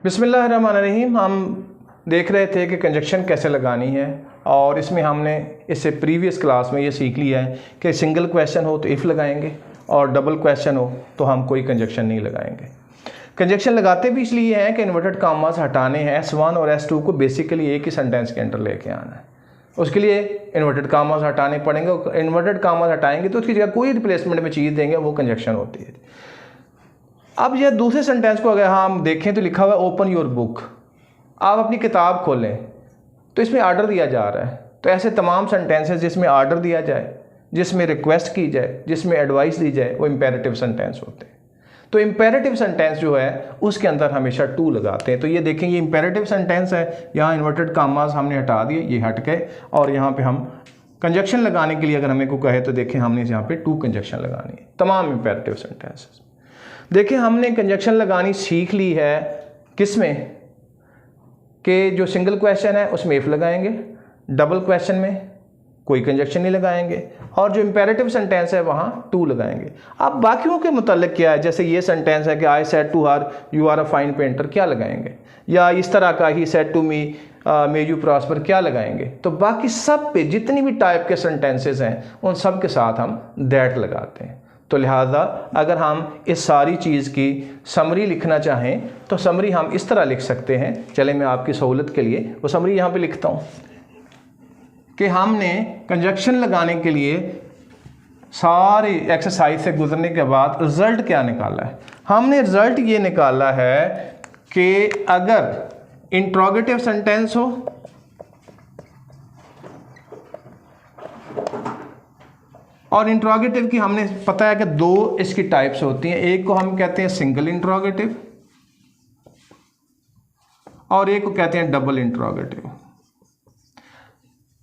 बिस्मिल्लाहिर्रहमानिर्रहीम। हम देख रहे थे कि कंजक्शन कैसे लगानी है और इसमें हमने इससे प्रीवियस क्लास में ये सीख लिया है कि सिंगल क्वेश्चन हो तो इफ़ लगाएंगे और डबल क्वेश्चन हो तो हम कोई कंजक्शन नहीं लगाएंगे। कंजक्शन लगाते भी इसलिए हैं कि इन्वर्टेड कामास हटाने हैं S1 और S2 को बेसिकली एक ही सेंटेंस के अंदर लेके आना है। उसके लिए इन्वर्टेड कामास हटाने पड़ेंगे। इन्वर्टेड कामास हटाएंगे तो उसकी जगह कोई रिप्लेसमेंट में चीज़ देंगे, वो कंजक्शन होती है। अब यह दूसरे सेंटेंस को अगर हम देखें तो लिखा हुआ है ओपन योर बुक। आप अपनी किताब खोलें तो इसमें आर्डर दिया जा रहा है। तो ऐसे तमाम सेंटेंसेस जिसमें आर्डर दिया जाए, जिसमें रिक्वेस्ट की जाए, जिसमें एडवाइस दी जाए, वो इम्पेरेटिव सेंटेंस होते हैं। तो इम्पेरेटिव सेंटेंस जो है उसके अंदर हमेशा टू लगाते हैं। तो ये देखें, ये इम्पेरेटिव सेंटेंस है, यहाँ इन्वर्टेड कामास हमने हटा दिए, ये हट गए और यहाँ पे हम कंजक्शन लगाने के लिए अगर हमें को कहे तो देखें हमने यहाँ पे टू कंजक्शन लगानी है तमाम इम्पेरेटिव सेंटेंसेस। देखें हमने कंजक्शन लगानी सीख ली है किसमें कि जो सिंगल क्वेश्चन है उसमें इफ़ लगाएंगे, डबल क्वेश्चन में कोई कंजक्शन नहीं लगाएंगे और जो इम्पेरेटिव सेंटेंस है वहाँ टू लगाएंगे। अब बाकियों के मुताल्लिक क्या है, जैसे ये सेंटेंस है कि I said to her you are a fine painter, क्या लगाएंगे, या इस तरह का ही said to me may you prosper, क्या लगाएंगे। तो बाकी सब पे जितनी भी टाइप के सेंटेंसेस हैं उन सब के साथ हम दैट लगाते हैं। तो लिहाजा अगर हम इस सारी चीज़ की समरी लिखना चाहें तो समरी हम इस तरह लिख सकते हैं। चले मैं आपकी सहूलत के लिए वो समरी यहाँ पे लिखता हूँ कि हमने कंजक्शन लगाने के लिए सारी एक्सरसाइज से गुजरने के बाद रिज़ल्ट क्या निकाला है। हमने रिज़ल्ट ये निकाला है कि अगर इंट्रोगेटिव सेंटेंस हो और इंट्रोगेटिव की हमने पता है कि दो इसकी टाइप्स होती हैं। एक को हम कहते हैं सिंगल इंट्रोगेटिव और एक को कहते हैं डबल इंट्रोगेटिव।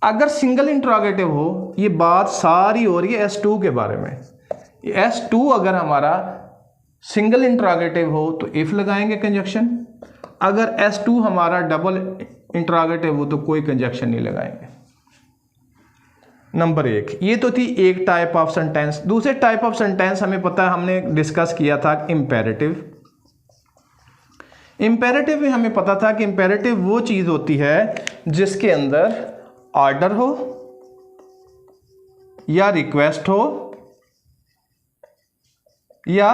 अगर सिंगल इंट्रोगेटिव हो, ये बात सारी हो रही है S2 के बारे में। S2 अगर हमारा सिंगल इंट्रोगेटिव हो तो इफ लगाएंगे कंजक्शन। अगर S2 हमारा डबल इंट्रोगेटिव हो तो कोई कंजक्शन नहीं लगाएंगे। नंबर एक, ये तो थी एक टाइप ऑफ सेंटेंस। दूसरे टाइप ऑफ सेंटेंस हमें पता है, हमने डिस्कस किया था इम्पेरेटिव। इम्पेरेटिव में हमें पता था कि इम्पेरेटिव वो चीज़ होती है जिसके अंदर ऑर्डर हो या रिक्वेस्ट हो या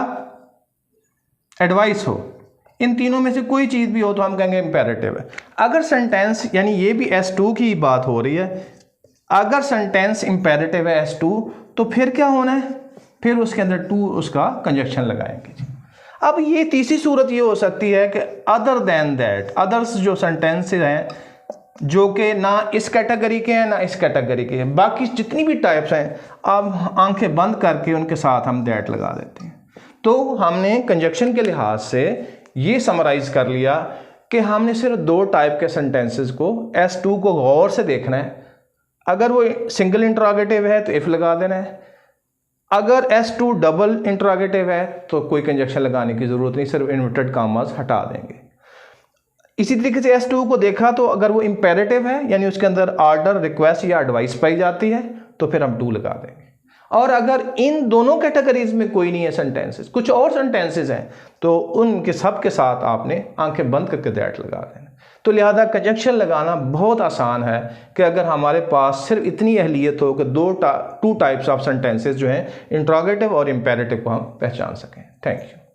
एडवाइस हो, इन तीनों में से कोई चीज़ भी हो तो हम कहेंगे इम्पेरेटिव है। अगर सेंटेंस, यानी ये भी S2 की बात हो रही है, अगर सेंटेंस इम्पेरेटिव है S2 तो फिर क्या होना है, फिर उसके अंदर टू उसका कंजक्शन लगाएंगे। अब ये तीसरी सूरत ये हो सकती है कि अदर देन दैट, अदर्स जो सेंटेंसेस हैं जो कि ना इस कैटेगरी के हैं ना इस कैटेगरी के हैं, बाकी जितनी भी टाइप्स हैं अब आंखें बंद करके उनके साथ हम दैट लगा देते हैं। तो हमने कंजक्शन के लिहाज से ये समराइज कर लिया कि हमने सिर्फ दो टाइप के सेंटेंसेस को S2 को गौर से देखना है। अगर वो सिंगल इंट्रोगेटिव है तो इफ लगा देना है, अगर S2 डबल इंट्रोगेटिव है तो कोई कंजक्शन लगाने की ज़रूरत नहीं, सिर्फ इन्वर्टेड कामास हटा देंगे। इसी तरीके से S2 को देखा तो अगर वो इम्पेरेटिव है यानी उसके अंदर ऑर्डर, रिक्वेस्ट या एडवाइस पाई जाती है तो फिर हम टू लगा देंगे। और अगर इन दोनों कैटेगरीज में कोई नहीं है सेंटेंसेस, कुछ और सेंटेंसेस हैं, तो उनके सब के साथ आपने आंखें बंद करके दैट लगा देना। तो लिहाजा कंजक्शन लगाना बहुत आसान है कि अगर हमारे पास सिर्फ इतनी अहलियत हो कि टू टाइप्स ऑफ सेंटेंसेस जो हैं इंट्रोगेटिव और इम्पेरेटिव को हम पहचान सकें। Thank you.